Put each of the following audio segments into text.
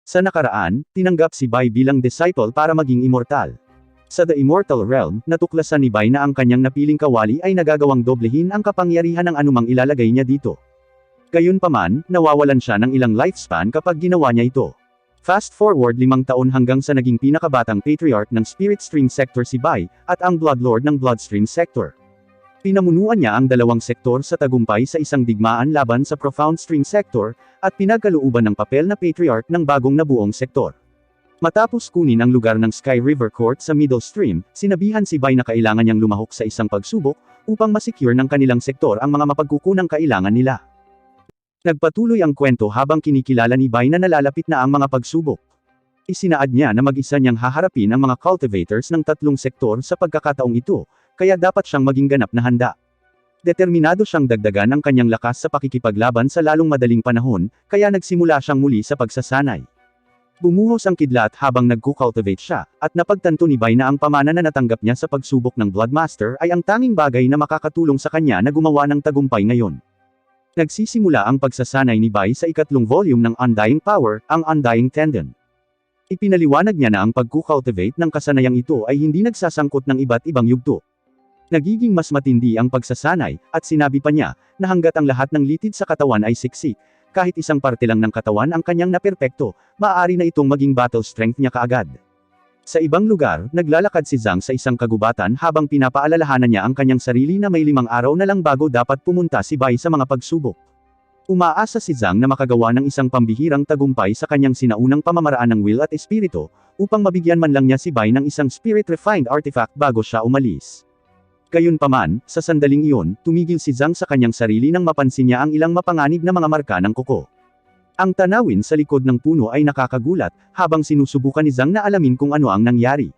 Sa nakaraan, tinanggap si Bai bilang disciple para maging immortal. Sa The Immortal Realm, natuklasan ni Bai na ang kanyang napiling kawali ay nagagawang doblehin ang kapangyarihan ng anumang ilalagay niya dito. Gayunpaman, nawawalan siya ng ilang lifespan kapag ginawa niya ito. Fast forward 5 taon hanggang sa naging pinakabatang patriarch ng Spirit Stream Sector si Bai, at ang Bloodlord ng Bloodstream Sector. Pinamunuan niya ang 2 sektor sa tagumpay sa isang digmaan laban sa Profound Stream Sector, at pinagkalooban ng papel na patriarch ng bagong nabuong sektor. Matapos kunin ang lugar ng Sky River Court sa Middle Stream, sinabihan si Bai na kailangan niyang lumahok sa isang pagsubok, upang masecure ng kanilang sektor ang mga mapagkukunang kailangan nila. Nagpatuloy ang kwento habang kinikilala ni Bai na nalalapit na ang mga pagsubok. Isinaad niya na mag-isa niyang haharapin ang mga cultivators ng 3 sektor sa pagkakataong ito, kaya dapat siyang maging ganap na handa. Determinado siyang dagdagan ang kanyang lakas sa pakikipaglaban sa lalong madaling panahon, kaya nagsimula siyang muli sa pagsasanay. Bumuhos ang kidlat habang nagko-cultivate siya, at napagtanto ni Bai na ang pamana na natanggap niya sa pagsubok ng Bloodmaster ay ang tanging bagay na makakatulong sa kanya na gumawa ng tagumpay ngayon. Nagsisimula ang pagsasanay ni Bai sa 2nd volume ng Undying Power, ang Undying Tendon. Ipinaliwanag niya na ang pagko-cultivate ng kasanayang ito ay hindi nagsasangkot ng iba't ibang yugto. Nagiging mas matindi ang pagsasanay, at sinabi pa niya, na hanggat ang lahat ng litid sa katawan ay siksik, kahit isang parte lang ng katawan ang kanyang naperpekto, maaari na itong maging battle strength niya kaagad. Sa ibang lugar, naglalakad si Zhang sa isang kagubatan habang pinapaalalahanan niya ang kanyang sarili na may 5 araw na lang bago dapat pumunta si Bai sa mga pagsubok. Umaasa si Zhang na makagawa ng isang pambihirang tagumpay sa kanyang sinaunang pamamaraan ng will at espiritu, upang mabigyan man lang niya si Bai ng isang spirit-refined artifact bago siya umalis. Gayunpaman, sa sandaling iyon, tumigil si Zhang sa kanyang sarili nang mapansin niya ang ilang mapanganib na mga marka ng kuko. Ang tanawin sa likod ng puno ay nakakagulat, habang sinusubukan ni Zhang na alamin kung ano ang nangyari.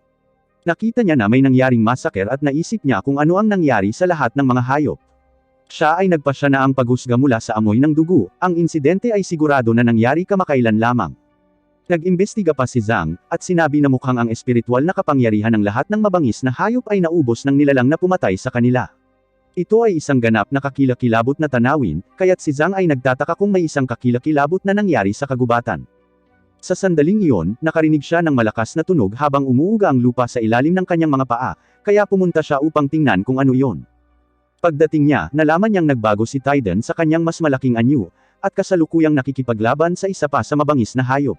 Nakita niya na may nangyaring massacre at naisip niya kung ano ang nangyari sa lahat ng mga hayop. Siya ay nagpasya na ang paghusga mula sa amoy ng dugo, ang insidente ay sigurado na nangyari kamakailan lamang. Nag-imbestiga pa si Zhang, at sinabi na mukhang ang espiritual na kapangyarihan ng lahat ng mabangis na hayop ay naubos ng nilalang na pumatay sa kanila. Ito ay isang ganap na kakilakilabot na tanawin, kaya't si Zhang ay nagtataka kung may isang kakilakilabot na nangyari sa kagubatan. Sa sandaling iyon, nakarinig siya ng malakas na tunog habang umuuga ang lupa sa ilalim ng kanyang mga paa, kaya pumunta siya upang tingnan kung ano iyon. Pagdating niya, nalaman niyang nagbago si Tiden sa kanyang mas malaking anyo, at kasalukuyang nakikipaglaban sa isa pa sa mabangis na hayop.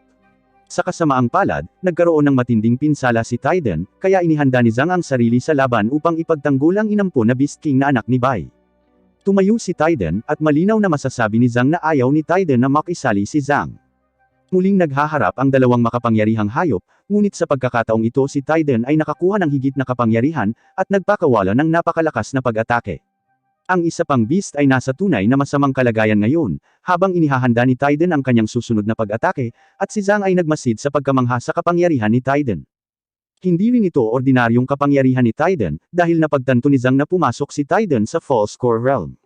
Sa kasamaang palad, nagkaroon ng matinding pinsala si Tiden, kaya inihanda ni Zhang ang sarili sa laban upang ipagtanggol ang inampun na Beast King na anak ni Bai. Tumayo si Tiden, at malinaw na masasabi ni Zhang na ayaw ni Tiden na makisali si Zhang. Muling naghaharap ang 2 makapangyarihang hayop, ngunit sa pagkakataong ito si Tiden ay nakakuha ng higit na kapangyarihan, at nagpakawala ng napakalakas na pag-atake. Ang isa pang beast ay nasa tunay na masamang kalagayan ngayon, habang inihahanda ni Tiden ang kanyang susunod na pag-atake, at si Zhang ay nagmasid sa pagkamangha sa kapangyarihan ni Tiden. Hindi rin ito ordinaryong kapangyarihan ni Tiden, dahil napagtanto ni Zhang na pumasok si Tiden sa False Core Realm.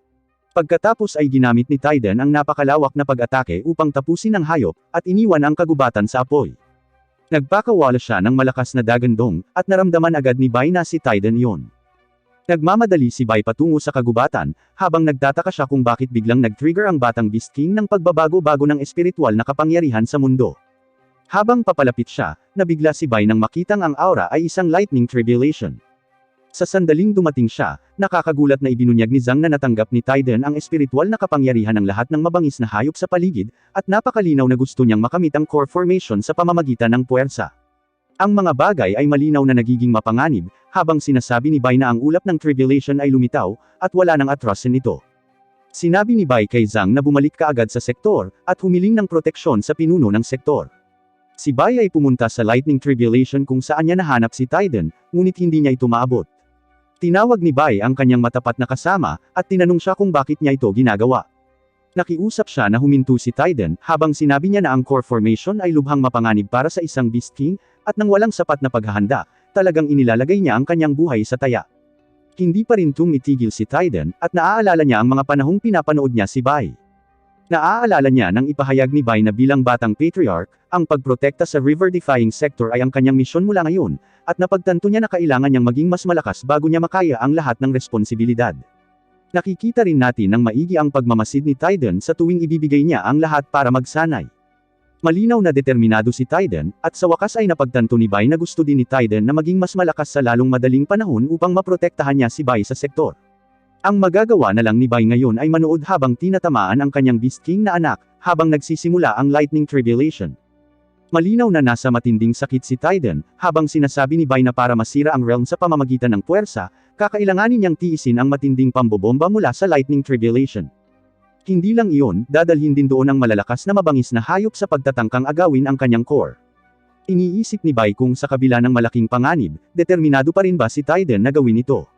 Pagkatapos ay ginamit ni Tiden ang napakalawak na pag-atake upang tapusin ang hayop, at iniwan ang kagubatan sa apoy. Nagpakawala siya ng malakas na dagandong, at naramdaman agad ni Bai na si Tiden iyon. Nagmamadali si Bai patungo sa kagubatan, habang nagtataka siya kung bakit biglang nag-trigger ang batang Beast King ng pagbabago-bago ng espiritual na kapangyarihan sa mundo. Habang papalapit siya, nabigla si Bai nang makitang ang aura ay isang lightning tribulation. Sa sandaling dumating siya, nakakagulat na ibinunyag ni Zhang na natanggap ni Tiden ang espiritual na kapangyarihan ng lahat ng mabangis na hayop sa paligid, at napakalinaw na gusto niyang makamit ang core formation sa pamamagitan ng puwersa. Ang mga bagay ay malinaw na nagiging mapanganib, habang sinasabi ni Bai na ang ulap ng tribulation ay lumitaw, at wala nang atrasin ito. Sinabi ni Bai kay Zhang na bumalik kaagad sa sektor, at humiling ng proteksyon sa pinuno ng sektor. Si Bai ay pumunta sa lightning tribulation kung saan niya nahanap si Tiden, ngunit hindi niya ito maabot. Tinawag ni Bai ang kanyang matapat na kasama, at tinanong siya kung bakit niya ito ginagawa. Nakiusap siya na huminto si Tiden, habang sinabi niya na ang core formation ay lubhang mapanganib para sa isang Beast King, at nang walang sapat na paghahanda, talagang inilalagay niya ang kanyang buhay sa taya. Hindi pa rin tumitigil si Tiden, at naaalala niya ang mga panahong pinapanood niya si Bai. Naaalala niya nang ipahayag ni Bai na bilang batang patriarch, ang pagprotekta sa river-defying sector ay ang kanyang misyon mula ngayon, at napagtanto niya na kailangan niyang maging mas malakas bago niya makaya ang lahat ng responsibilidad. Nakikita rin natin ng maigi ang pagmamasid ni Tiden sa tuwing ibibigay niya ang lahat para magsanay. Malinaw na determinado si Tiden, at sa wakas ay napagtanto ni Bai na gusto din ni Tiden na maging mas malakas sa lalong madaling panahon upang maprotektahan niya si Bai sa sektor. Ang magagawa na lang ni Bai ngayon ay manood habang tinatamaan ang kanyang Beast King na anak, habang nagsisimula ang Lightning Tribulation. Malinaw na nasa matinding sakit si Tiden, habang sinasabi ni Bai na para masira ang realm sa pamamagitan ng puwersa, kakailanganin niyang tiisin ang matinding pambobomba mula sa Lightning Tribulation. Hindi lang iyon, dadalhin din doon ang malalakas na mabangis na hayop sa pagtatangkang agawin ang kanyang core. Iniisip ni Bai kung sa kabila ng malaking panganib, determinado pa rin ba si Tiden na gawin ito.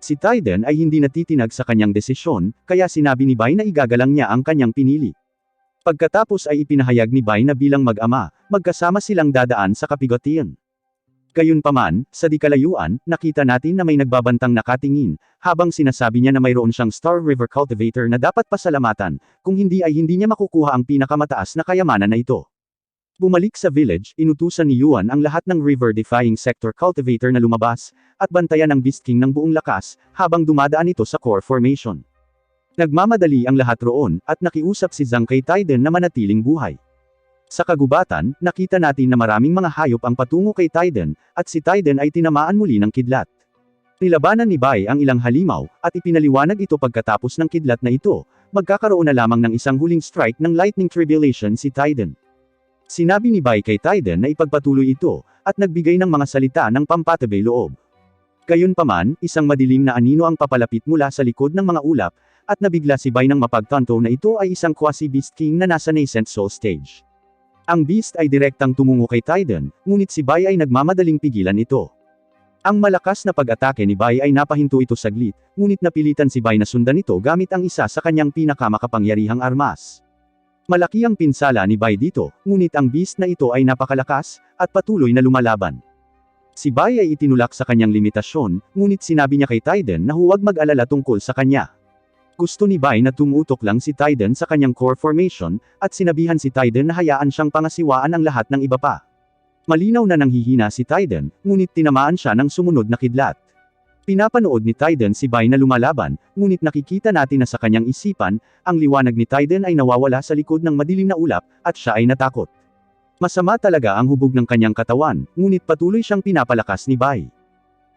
Si Tiden ay hindi natitinag sa kanyang desisyon, kaya sinabi ni Bai na igagalang niya ang kanyang pinili. Pagkatapos ay ipinahayag ni Bai na bilang mag-ama, magkasama silang dadaan sa kapigatian. Gayunpaman, sa di kalayuan, nakita natin na may nagbabantang nakatingin, habang sinasabi niya na mayroon siyang Star River Cultivator na dapat pasalamatan, kung hindi ay hindi niya makukuha ang pinakamataas na kayamanan na ito. Bumalik sa village, inutusan ni Yuan ang lahat ng river-defying sector cultivator na lumabas, at bantayan ang Beast King ng buong lakas, habang dumadaan ito sa core formation. Nagmamadali ang lahat roon, at nakiusap si Zhang kay Tiden na manatiling buhay. Sa kagubatan, nakita natin na maraming mga hayop ang patungo kay Tiden, at si Tiden ay tinamaan muli ng kidlat. Nilabanan ni Bai ang ilang halimaw, at ipinaliwanag ito pagkatapos ng kidlat na ito, magkakaroon na lamang ng isang huling strike ng Lightning Tribulation si Tiden. Sinabi ni Bai kay Tiden na ipagpatuloy ito, at nagbigay ng mga salita ng pampatabay loob. Gayunpaman, isang madilim na anino ang papalapit mula sa likod ng mga ulap, at nabigla si Bai nang mapagtanto na ito ay isang quasi-beast king na nasa nascent soul stage. Ang beast ay direktang tumungo kay Tiden, ngunit si Bai ay nagmamadaling pigilan ito. Ang malakas na pag-atake ni Bai ay napahinto ito saglit, ngunit napilitan si Bai na sundan ito gamit ang isa sa kanyang pinakamakapangyarihang armas. Malaki ang pinsala ni Bai dito, ngunit ang beast na ito ay napakalakas, at patuloy na lumalaban. Si Bai ay itinulak sa kanyang limitasyon, ngunit sinabi niya kay Tiden na huwag mag-alala tungkol sa kanya. Gusto ni Bai na tumutok lang si Tiden sa kanyang core formation, at sinabihan si Tiden na hayaan siyang pangasiwaan ang lahat ng iba pa. Malinaw na nanghihina si Tiden, ngunit tinamaan siya ng sumunod na kidlat. Pinapanood ni Tiden si Bai na lumalaban, ngunit nakikita natin na sa kanyang isipan, ang liwanag ni Tiden ay nawawala sa likod ng madilim na ulap, at siya ay natakot. Masama talaga ang hubog ng kanyang katawan, ngunit patuloy siyang pinapalakas ni Bai.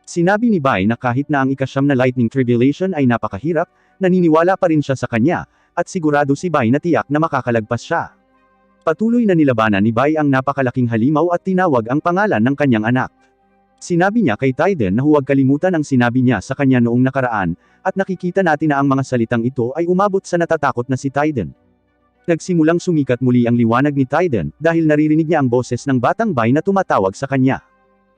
Sinabi ni Bai na kahit na ang ikasyam na Lightning Tribulation ay napakahirap, naniniwala pa rin siya sa kanya, at sigurado si Bai na tiyak na makakalagpas siya. Patuloy na nilabanan ni Bai ang napakalaking halimaw at tinawag ang pangalan ng kanyang anak. Sinabi niya kay Tiden na huwag kalimutan ang sinabi niya sa kanya noong nakaraan, at nakikita natin na ang mga salitang ito ay umabot sa natatakot na si Tiden. Nagsimulang sumikat muli ang liwanag ni Tiden, dahil naririnig niya ang boses ng batang Bai na tumatawag sa kanya.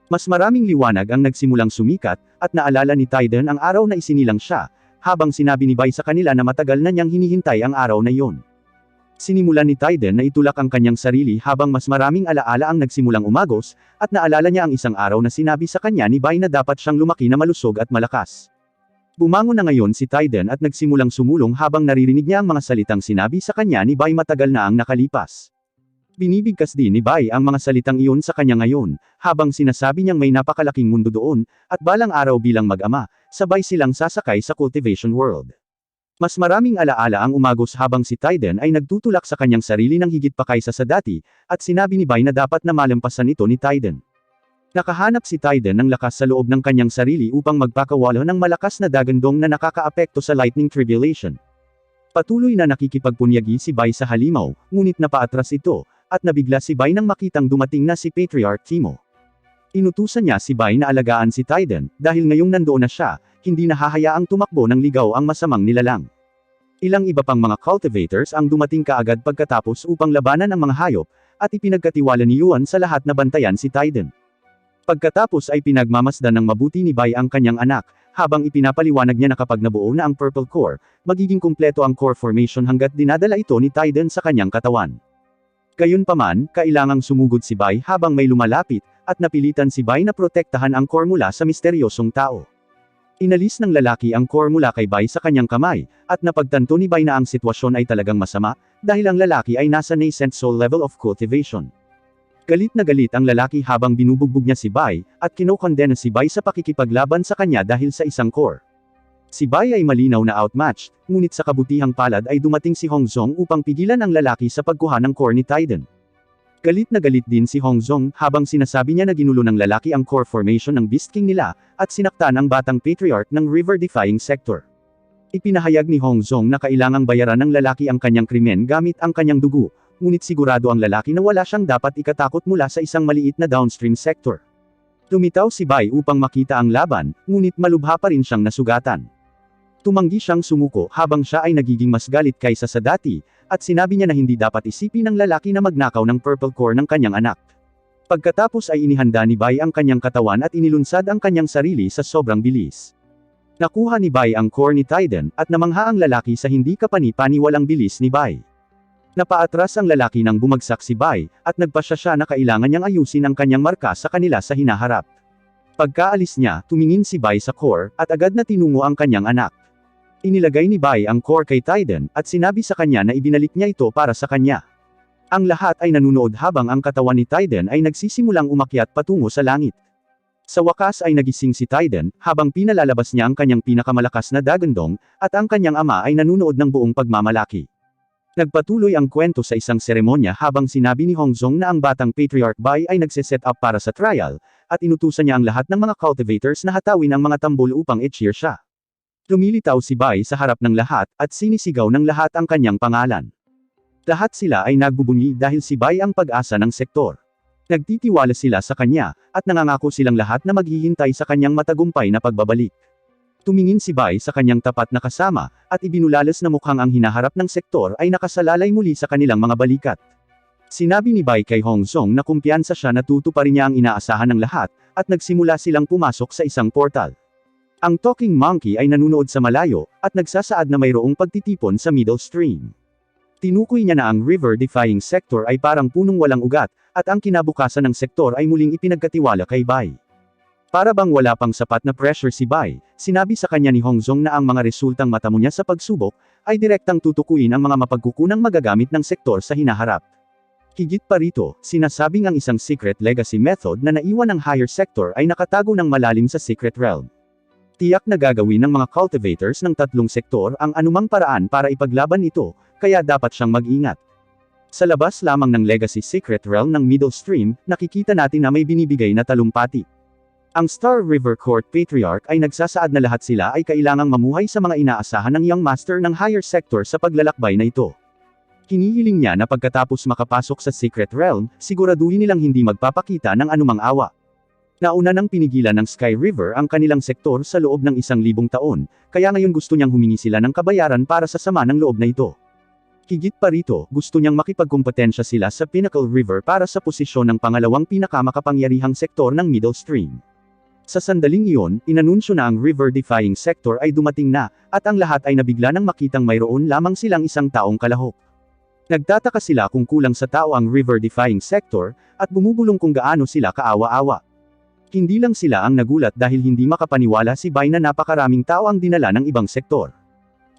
Mas maraming liwanag ang nagsimulang sumikat, at naalala ni Tiden ang araw na isinilang siya, habang sinabi ni Bai sa kanila na matagal na niyang hinihintay ang araw na iyon. Sinimulan ni Tiden na itulak ang kanyang sarili habang mas maraming alaala ang nagsimulang umagos, at naalala niya ang isang araw na sinabi sa kanya ni Bai na dapat siyang lumaki na malusog at malakas. Bumangon na ngayon si Tiden at nagsimulang sumulong habang naririnig niya ang mga salitang sinabi sa kanya ni Bai matagal na ang nakalipas. Binibigkas din ni Bai ang mga salitang iyon sa kanya ngayon, habang sinasabi niyang may napakalaking mundo doon, at balang araw bilang mag-ama, sabay silang sasakay sa cultivation world. Mas maraming alaala ang umagos habang si Tiden ay nagtutulak sa kanyang sarili ng higit pa kaysa sa dati, at sinabi ni Bai na dapat na malampasan ito ni Tiden. Nakahanap si Tiden ng lakas sa loob ng kanyang sarili upang magpakawala ng malakas na dagandong na nakakaapekto sa Lightning Tribulation. Patuloy na nakikipagpunyagi si Bai sa halimaw, ngunit napaatras ito, at nabigla si Bai nang makitang dumating na si Patriarch Timo. Inutusan niya si Bai na alagaan si Tiden, dahil ngayong nandoon na siya, hindi nahahayaang tumakbo ng ligaw ang masamang nilalang. Ilang iba pang mga cultivators ang dumating kaagad pagkatapos upang labanan ang mga hayop, at ipinagkatiwala ni Yuan sa lahat na bantayan si Tiden. Pagkatapos ay pinagmamasdan ng mabuti ni Bai ang kanyang anak, habang ipinapaliwanag niya na kapag nabuo na ang Purple Core, magiging kumpleto ang core formation hanggat dinadala ito ni Tiden sa kanyang katawan. Gayunpaman, kailangang sumugod si Bai habang may lumalapit, at napilitan si Bai na protektahan ang core mula sa misteryosong tao. Inalis ng lalaki ang core mula kay Bai sa kanyang kamay, at napagtanto ni Bai na ang sitwasyon ay talagang masama, dahil ang lalaki ay nasa nascent soul level of cultivation. Galit na galit ang lalaki habang binubugbog niya si Bai, at kinokondena si Bai sa pakikipaglaban sa kanya dahil sa isang core. Si Bai ay malinaw na outmatched, ngunit sa kabutihang palad ay dumating si Hongzong upang pigilan ang lalaki sa pagkuha ng core ni Tiden. Galit na galit din si Hong Zong habang sinasabi niya na ginulo ng lalaki ang core formation ng Beast King nila, at sinaktan ang batang patriarch ng river-defying sector. Ipinahayag ni Hong Zong na kailangang bayaran ng lalaki ang kanyang krimen gamit ang kanyang dugo, ngunit sigurado ang lalaki na wala siyang dapat ikatakot mula sa isang maliit na downstream sector. Lumitaw si Bai upang makita ang laban, ngunit malubha pa rin siyang nasugatan. Tumanggi siyang sumuko habang siya ay nagiging mas galit kaysa sa dati, at sinabi niya na hindi dapat isipin ng lalaki na magnakaw ng purple core ng kanyang anak. Pagkatapos ay inihanda ni Bai ang kanyang katawan at inilunsad ang kanyang sarili sa sobrang bilis. Nakuha ni Bai ang core ni Tiden, at namangha ang lalaki sa hindi kapani-paniwalang bilis ni Bai. Napaatras ang lalaki nang bumagsak si Bai, at nagpasya siya na kailangan niyang ayusin ang kanyang marka sa kanila sa hinaharap. Pagkaalis niya, tumingin si Bai sa core, at agad na tinungo ang kanyang anak. Inilagay ni Bai ang core kay Tiden, at sinabi sa kanya na ibinalik niya ito para sa kanya. Ang lahat ay nanunood habang ang katawan ni Tiden ay nagsisimulang umakyat patungo sa langit. Sa wakas ay nagising si Tiden, habang pinalalabas niya ang kanyang pinakamalakas na dagandong, at ang kanyang ama ay nanunood ng buong pagmamalaki. Nagpatuloy ang kwento sa isang seremonya habang sinabi ni Hong Zong na ang batang patriarch Bai ay nagse-set up para sa trial, at inutusan niya ang lahat ng mga cultivators na hatawin ang mga tambol upang i-cheer siya. Lumilitaw si Bai sa harap ng lahat, at sinisigaw ng lahat ang kanyang pangalan. Lahat sila ay nagbubunyi dahil si Bai ang pag-asa ng sektor. Nagtitiwala sila sa kanya, at nangangako silang lahat na maghihintay sa kanyang matagumpay na pagbabalik. Tumingin si Bai sa kanyang tapat na kasama, at ibinulalas na mukhang ang hinaharap ng sektor ay nakasalalay muli sa kanilang mga balikat. Sinabi ni Bai kay Hong Zong na kumpiyansa siya na tutuparin niya ang inaasahan ng lahat, at nagsimula silang pumasok sa isang portal. Ang talking monkey ay nanunood sa malayo, at nagsasaad na mayroong pagtitipon sa middle stream. Tinukoy niya na ang river-defying sector ay parang punong walang ugat, at ang kinabukasan ng sektor ay muling ipinagkatiwala kay Bai. Para bang wala pang sapat na pressure si Bai, sinabi sa kanya ni Hong Zong na ang mga resultang matamo niya sa pagsubok, ay direktang tutukuyin ang mga mapagkukunang magagamit ng sektor sa hinaharap. Higit pa rito, sinasabing ang isang secret legacy method na naiwan ng higher sector ay nakatago ng malalim sa secret realm. Tiyak na gagawin ng mga cultivators ng tatlong sektor ang anumang paraan para ipaglaban ito, kaya dapat siyang mag-ingat. Sa labas lamang ng legacy secret realm ng middle stream, nakikita natin na may binibigay na talumpati. Ang Star River Court Patriarch ay nagsasaad na lahat sila ay kailangang mamuhay sa mga inaasahan ng Young Master ng higher sector sa paglalakbay na ito. Hinihiling niya na pagkatapos makapasok sa secret realm, siguraduhin nilang hindi magpapakita ng anumang awa. Nauna nang pinigilan ng Sky River ang kanilang sektor sa loob ng 1,000 taon, kaya ngayon gusto niyang humingi sila ng kabayaran para sa sama ng loob na ito. Higit pa rito, gusto niyang makipagkumpetensya sila sa Pinnacle River para sa posisyon ng pangalawang pinakamakapangyarihang sektor ng middle stream. Sa sandaling iyon, inanunsyo na ang river-defying sector ay dumating na, at ang lahat ay nabigla nang makitang mayroon lamang silang isang taong kalahok. Nagtataka sila kung kulang sa tao ang river-defying sector, at bumubulong kung gaano sila kaawa-awa. Hindi lang sila ang nagulat dahil hindi makapaniwala si Bai na napakaraming tao ang dinala ng ibang sektor.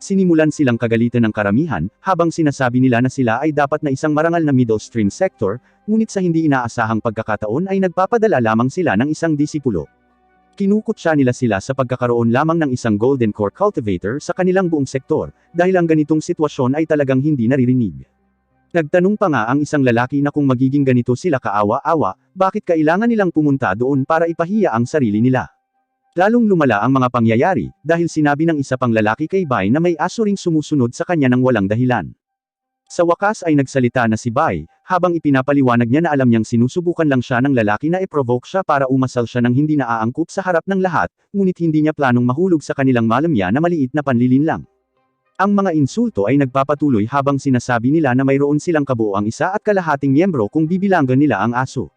Sinimulan silang kagalitan ng karamihan, habang sinasabi nila na sila ay dapat na isang marangal na middle stream sector, ngunit sa hindi inaasahang pagkakataon ay nagpapadala lamang sila ng isang disipulo. Kinukutya nila sila sa pagkakaroon lamang ng isang golden core cultivator sa kanilang buong sektor, dahil ang ganitong sitwasyon ay talagang hindi naririnig. Nagtanong pa nga ang isang lalaki na kung magiging ganito sila kaawa-awa, bakit kailangan nilang pumunta doon para ipahiya ang sarili nila. Lalong lumala ang mga pangyayari, dahil sinabi ng isa pang lalaki kay Bai na may aso ring sumusunod sa kanya ng walang dahilan. Sa wakas ay nagsalita na si Bai, habang ipinapaliwanag niya na alam niyang sinusubukan lang siya ng lalaki na i-provoke siya para umasal siya ng hindi naaangkop sa harap ng lahat, ngunit hindi niya planong mahulog sa kanilang malamya na maliit na panlilin lang. Ang mga insulto ay nagpapatuloy habang sinasabi nila na mayroon silang kabuoang 1.5 miyembro kung bibilanggan nila ang aso.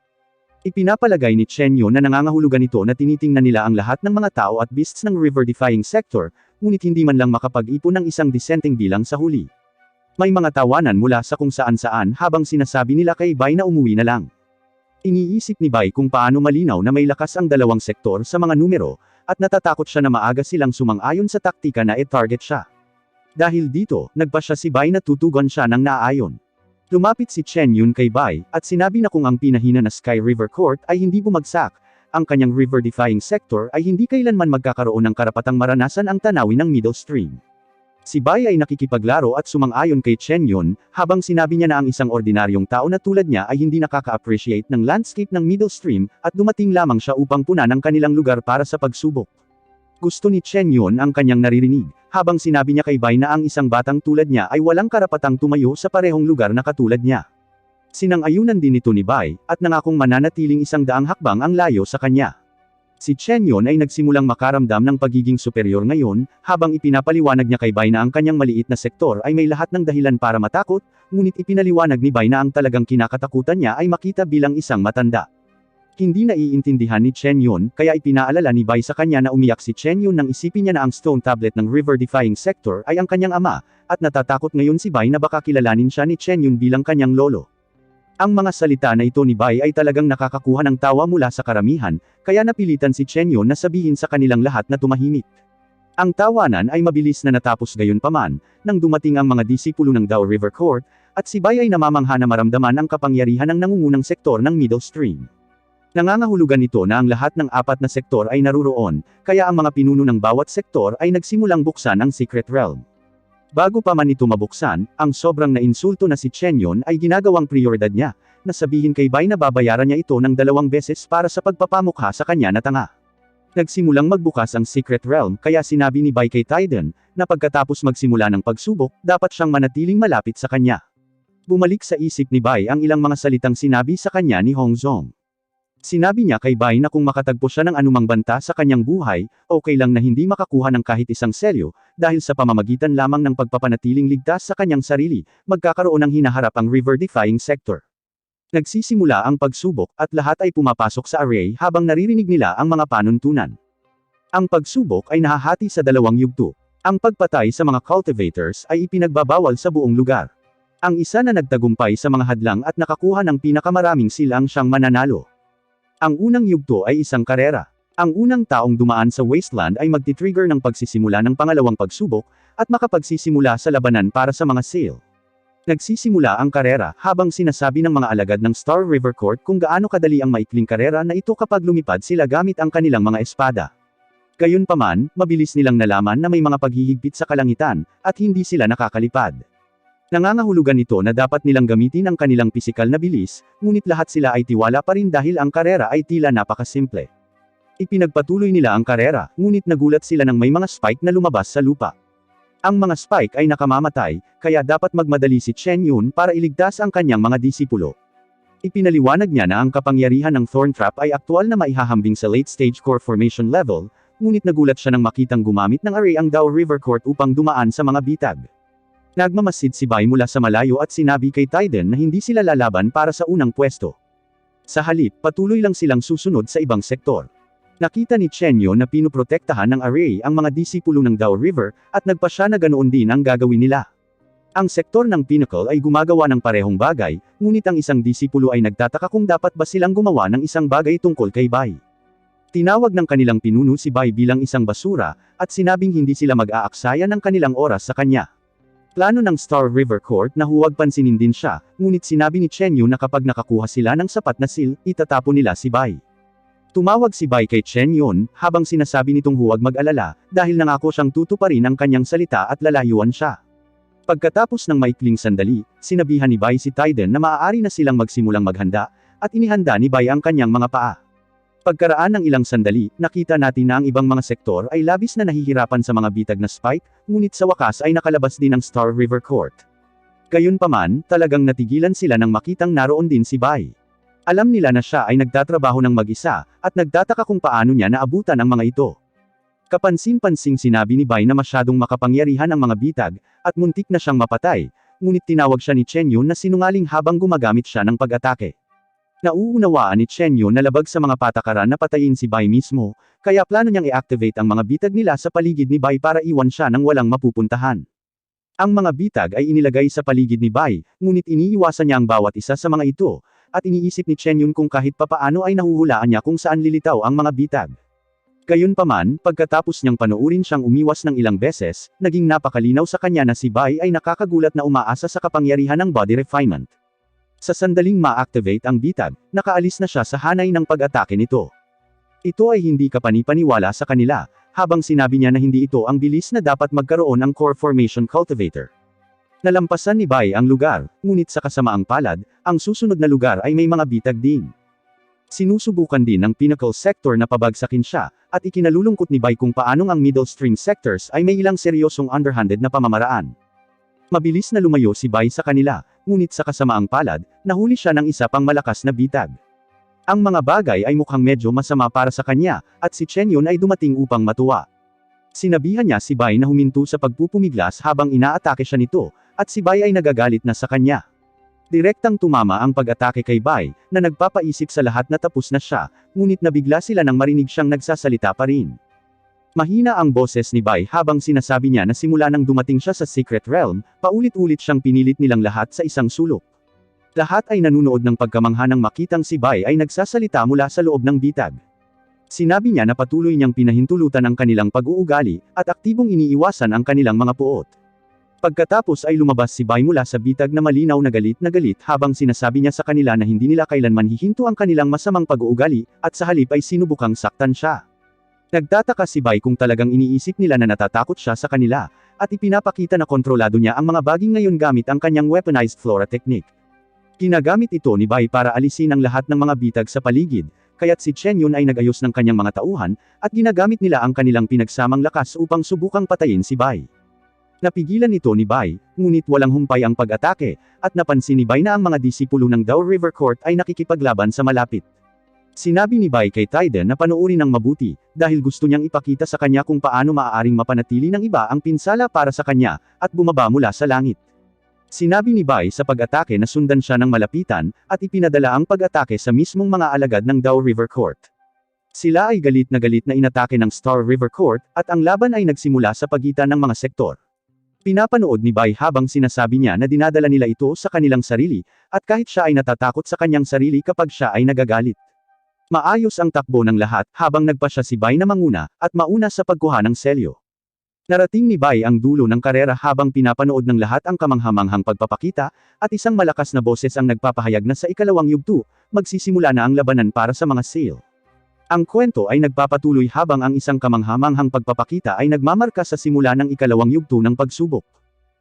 Ipinapalagay ni Chen Yun na nangangahulugan ito na tinitingnan nila ang lahat ng mga tao at beasts ng river-defying sector, ngunit hindi man lang makapag-ipon ng isang disenteng bilang sa huli. May mga tawanan mula sa kung saan-saan habang sinasabi nila kay Bai na umuwi na lang. Iniisip ni Bai kung paano malinaw na may lakas ang dalawang sektor sa mga numero, at natatakot siya na maaga silang sumang-ayon sa taktika na i-target siya. Dahil dito, nagpasya si Bai na tutugon siya ng naaayon. Lumapit si Chen Yun kay Bai, at sinabi na kung ang pinahina na Sky River Court ay hindi bumagsak, ang kanyang river-defying sector ay hindi kailanman magkakaroon ng karapatang maranasan ang tanawin ng middle stream. Si Bai ay nakikipaglaro at sumang-ayon kay Chen Yun, habang sinabi niya na ang isang ordinaryong tao na tulad niya ay hindi nakaka-appreciate ng landscape ng Middle Stream, at dumating lamang siya upang punan ang kanilang lugar para sa pagsubok. Gusto ni Chen Yun ang kanyang naririnig, habang sinabi niya kay Bai na ang isang batang tulad niya ay walang karapatang tumayo sa parehong lugar na katulad niya. Sinang-ayunan din ito ni Bai, at nangakong mananatiling 100 hakbang ang layo sa kanya. Si Chen Yun ay nagsimulang makaramdam ng pagiging superior ngayon, habang ipinapaliwanag niya kay Bai na ang kanyang maliit na sektor ay may lahat ng dahilan para matakot, ngunit ipinaliwanag ni Bai na ang talagang kinakatakutan niya ay makita bilang isang matanda. Hindi naiintindihan ni Chen Yun, kaya ipinaalala ni Bai sa kanya na umiyak si Chen Yun nang isipin niya na ang stone tablet ng river-defying sector ay ang kanyang ama, at natatakot ngayon si Bai na baka kilalanin siya ni Chen Yun bilang kanyang lolo. Ang mga salita na ito ni Bai ay talagang nakakakuha ng tawa mula sa karamihan, kaya napilitan si Chen Yun na sabihin sa kanilang lahat na tumahimik. Ang tawanan ay mabilis na natapos gayunpaman, nang dumating ang mga disipulo ng Dao River Court, at si Bai ay namamangha na maramdaman ang kapangyarihan ng nangungunang sektor ng Middle Stream. Nangangahulugan ito na ang lahat ng 4 na sektor ay naruroon, kaya ang mga pinuno ng bawat sektor ay nagsimulang buksan ang Secret Realm. Bago pa man ito mabuksan, ang sobrang nainsulto na si Chen Yun ay ginagawang prioridad niya, na sabihin kay Bai na babayaran niya ito ng 2 beses para sa pagpapamukha sa kanya na tanga. Nagsimulang magbukas ang Secret Realm kaya sinabi ni Bai kay Tiden, na pagkatapos magsimula ng pagsubok, dapat siyang manatiling malapit sa kanya. Bumalik sa isip ni Bai ang ilang mga salitang sinabi sa kanya ni Hong Zong. Sinabi niya kay Bai na kung makatagpo siya ng anumang banta sa kanyang buhay, okay lang na hindi makakuha ng kahit isang selyo, dahil sa pamamagitan lamang ng pagpapanatiling ligtas sa kanyang sarili, magkakaroon ng hinaharap ang river-defying sector. Nagsisimula ang pagsubok, at lahat ay pumapasok sa array habang naririnig nila ang mga panuntunan. Ang pagsubok ay nahahati sa 2 yugto. Ang pagpatay sa mga cultivators ay ipinagbabawal sa buong lugar. Ang isa na nagtagumpay sa mga hadlang at nakakuha ng pinakamaraming silang siyang mananalo. Ang unang yugto ay isang karera. Ang unang taong dumaan sa wasteland ay magti-trigger ng pagsisimula ng pangalawang pagsubok, at makapagsisimula sa labanan para sa mga sale. Nagsisimula ang karera habang sinasabi ng mga alagad ng Star River Court kung gaano kadali ang maikling karera na ito kapag lumipad sila gamit ang kanilang mga espada. Gayunpaman, mabilis nilang nalaman na may mga paghihigpit sa kalangitan, at hindi sila nakakalipad. Nangangahulugan ito na dapat nilang gamitin ang kanilang pisikal na bilis, ngunit lahat sila ay tiwala pa rin dahil ang karera ay tila napakasimple. Ipinagpatuloy nila ang karera, ngunit nagulat sila nang may mga spike na lumabas sa lupa. Ang mga spike ay nakamamatay, kaya dapat magmadali si Chen Yun para iligtas ang kanyang mga disipulo. Ipinaliwanag niya na ang kapangyarihan ng Thorn Trap ay aktual na maihahambing sa late-stage core formation level, ngunit nagulat siya nang makitang gumamit ng array ang Dao River Court upang dumaan sa mga bitag. Nagmamasid si Bai mula sa malayo at sinabi kay Tiden na hindi sila lalaban para sa unang pwesto. Sa halip, patuloy lang silang susunod sa ibang sektor. Nakita ni Chen Yun na pinuprotektahan ng array ang mga disipulo ng Dao River, at nagpa siya na ganoon din ang gagawin nila. Ang sektor ng Pinnacle ay gumagawa ng parehong bagay, ngunit ang isang disipulo ay nagtataka kung dapat ba silang gumawa ng isang bagay tungkol kay Bai. Tinawag ng kanilang pinuno si Bai bilang isang basura, at sinabing hindi sila mag-aaksaya ng kanilang oras sa kanya. Plano ng Star River Court na huwag pansinin din siya, ngunit sinabi ni Chen Yun na kapag nakakuha sila ng sapat na seal, itatapon nila si Bai. Tumawag si Bai kay Chen Yun, habang sinasabi nitong huwag mag-alala, dahil nangako siyang tutuparin ang kanyang salita at lalayuan siya. Pagkatapos ng maikling sandali, sinabihan ni Bai si Tiden na maaari na silang magsimulang maghanda, at inihanda ni Bai ang kanyang mga paa. Pagkaraan ng ilang sandali, nakita natin na ang ibang mga sektor ay labis na nahihirapan sa mga bitag na spike, ngunit sa wakas ay nakalabas din ang Star River Court. Gayunpaman, talagang natigilan sila nang makitang naroon din si Bai. Alam nila na siya ay nagtatrabaho ng mag-isa, at nagtataka kung paano niya naabutan ang mga ito. Kapansin-pansing sinabi ni Bai na masyadong makapangyarihan ang mga bitag, at muntik na siyang mapatay, ngunit tinawag siya ni Chen Yun na sinungaling habang gumagamit siya ng pag-atake. Nauunawaan ni Chen Yun na labag sa mga patakaran na patayin si Bai mismo, kaya plano niyang i-activate ang mga bitag nila sa paligid ni Bai para iwan siya nang walang mapupuntahan. Ang mga bitag ay inilagay sa paligid ni Bai, ngunit iniiwasan niya ang bawat isa sa mga ito, at iniisip ni Chen Yun kung kahit papaano ay nahuhulaan niya kung saan lilitaw ang mga bitag. Gayunpaman, pagkatapos niyang panoorin siyang umiwas ng ilang beses, naging napakalinaw sa kanya na si Bai ay nakakagulat na umaasa sa kapangyarihan ng body refinement. Sa sandaling ma-activate ang bitag, nakaalis na siya sa hanay ng pag-atake nito. Ito ay hindi kapanipaniwala sa kanila, habang sinabi niya na hindi ito ang bilis na dapat magkaroon ang core formation cultivator. Nalampasan ni Bai ang lugar, ngunit sa kasamaang palad, ang susunod na lugar ay may mga bitag din. Sinusubukan din ng pinnacle sector na pabagsakin siya, at ikinalulungkot ni Bai kung paanong ang middle string sectors ay may ilang seryosong underhanded na pamamaraan. Mabilis na lumayo si Bai sa kanila, ngunit sa kasamaang palad, nahuli siya ng isa pang malakas na bitag. Ang mga bagay ay mukhang medyo masama para sa kanya, at si Chen Yun ay dumating upang matuwa. Sinabihan niya si Bai na huminto sa pagpupumiglas habang inaatake siya nito, at si Bai ay nagagalit na sa kanya. Direktang tumama ang pag-atake kay Bai, na nagpapaisip sa lahat na tapos na siya, ngunit nabigla sila nang marinig siyang nagsasalita pa rin. Mahina ang boses ni Bai habang sinasabi niya na simula nang dumating siya sa Secret Realm, paulit-ulit siyang pinilit nilang lahat sa isang sulok. Lahat ay nanunood ng pagkamangha nang makitang si Bai ay nagsasalita mula sa loob ng bitag. Sinabi niya na patuloy niyang pinahintulutan ang kanilang pag-uugali, at aktibong iniiwasan ang kanilang mga puot. Pagkatapos ay lumabas si Bai mula sa bitag na malinaw na galit habang sinasabi niya sa kanila na hindi nila kailanman hihinto ang kanilang masamang pag-uugali, at sa halip ay sinubukang saktan siya. Nagtataka si Bai kung talagang iniisip nila na natatakot siya sa kanila, at ipinapakita na kontrolado niya ang mga baging ngayon gamit ang kanyang weaponized flora technique. Ginagamit ito ni Bai para alisin ang lahat ng mga bitag sa paligid, kaya't si Chen Yun ay nag-ayos ng kanyang mga tauhan, at ginagamit nila ang kanilang pinagsamang lakas upang subukang patayin si Bai. Napigilan ito ni Bai, ngunit walang humpay ang pag-atake, at napansin ni Bai na ang mga disipulo ng Dao River Court ay nakikipaglaban sa malapit. Sinabi ni Bai kay Tiden na panoorin ng mabuti, dahil gusto niyang ipakita sa kanya kung paano maaaring mapanatili ng iba ang pinsala para sa kanya, at bumaba mula sa langit. Sinabi ni Bai sa pag-atake na sundan siya ng malapitan, at ipinadala ang pag-atake sa mismong mga alagad ng Dao River Court. Sila ay galit na inatake ng Star River Court, at ang laban ay nagsimula sa pagitan ng mga sektor. Pinapanood ni Bai habang sinasabi niya na dinadala nila ito sa kanilang sarili, at kahit siya ay natatakot sa kanyang sarili kapag siya ay nagagalit. Maayos ang takbo ng lahat, habang nagpa siya si Bai na manguna, at mauna sa pagkuha ng selyo. Narating ni Bai ang dulo ng karera habang pinapanood ng lahat ang kamanghamanghang pagpapakita, at isang malakas na boses ang nagpapahayag na sa ikalawang yugto, magsisimula na ang labanan para sa mga seal. Ang kwento ay nagpapatuloy habang ang isang kamanghamanghang pagpapakita ay nagmamarka sa simula ng ikalawang yugto ng pagsubok.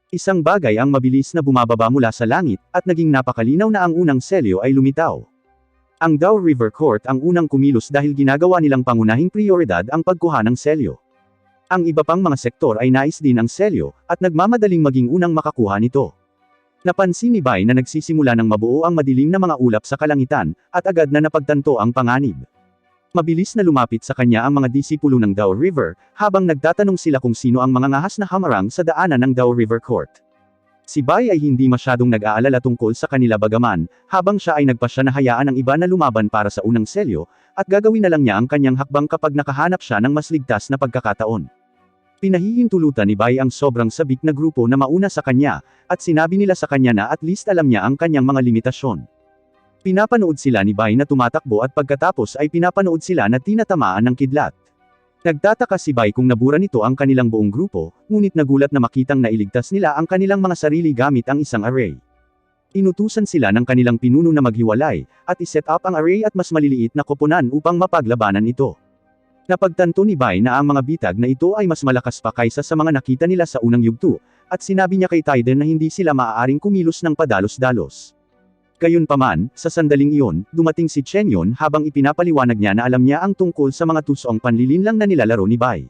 Isang bagay ang mabilis na bumababa mula sa langit, at naging napakalinaw na ang unang selyo ay lumitaw. Ang Dao River Court ang unang kumilos dahil ginagawa nilang pangunahing prioridad ang pagkuha ng selyo. Ang iba pang mga sektor ay nais din ang selyo, at nagmamadaling maging unang makakuha nito. Napansin ni Bai na nagsisimula ng mabuo ang madilim na mga ulap sa kalangitan, at agad na napagtanto ang panganib. Mabilis na lumapit sa kanya ang mga disipulo ng Dao River, habang nagtatanong sila kung sino ang mga ngahas na hamarang sa daanan ng Dao River Court. Si Bai ay hindi masyadong nag-aalala tungkol sa kanila bagaman, habang siya ay nagpasya na hayaan ang iba na lumaban para sa unang selyo, at gagawin na lang niya ang kanyang hakbang kapag nakahanap siya ng mas ligtas na pagkakataon. Pinahihintulutan ni Bai ang sobrang sabik na grupo na mauna sa kanya, at sinabi nila sa kanya na at least alam niya ang kanyang mga limitasyon. Pinapanood sila ni Bai na tumatakbo at pagkatapos ay pinapanood sila na tinatamaan ng kidlat. Nagtataka si Bai kung nabura nito ang kanilang buong grupo, ngunit nagulat na makitang nailigtas nila ang kanilang mga sarili gamit ang isang array. Inutusan sila ng kanilang pinuno na maghiwalay, at iset up ang array at mas maliliit na koponan upang mapaglabanan ito. Napagtanto ni Bai na ang mga bitag na ito ay mas malakas pa kaysa sa mga nakita nila sa unang yugto, at sinabi niya kay Tiden na hindi sila maaaring kumilos ng padalos-dalos. Gayunpaman, sa sandaling iyon, dumating si Chen Yun habang ipinapaliwanag niya na alam niya ang tungkol sa mga tusong panlilinlang na nilalaro ni Bai.